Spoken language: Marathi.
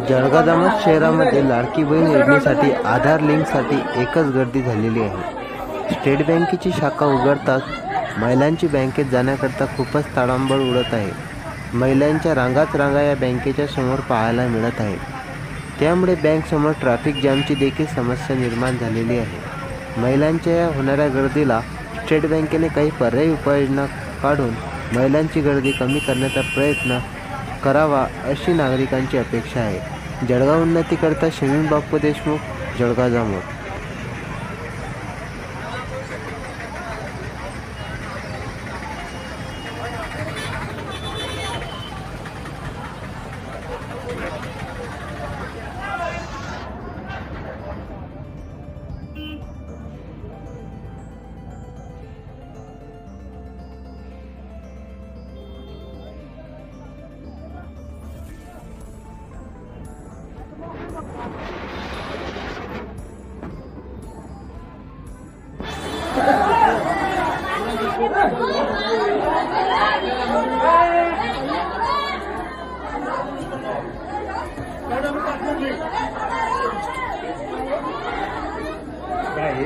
जळगाव जामोद शहरामध्ये लाडकी बहीण योजनेसाठी आधार लिंकसाठी एकच गर्दी झालेली आहे। स्टेट बँकेची शाखा उघडताच महिलांची बँकेत जाण्याकरता खूपच ताडंबळ उडत आहे। महिलांच्या रांगाच रांगा या बँकेच्या समोर पाहायला मिळत आहेत। त्यामुळे बँक समोर ट्रॅफिक जामची देखील समस्या निर्माण झालेली आहे। महिलांच्या या होणाऱ्या गर्दीला स्टेट बँकेने काही पर्यायी उपाययोजना काढून महिलांची गर्दी कमी करण्याचा प्रयत्न करावा अशी नागरिकांची अपेक्षा आहे। जळगाव उन्नतीकरता शमीम बापू देशमुख, जळगाव जामोद। काय हे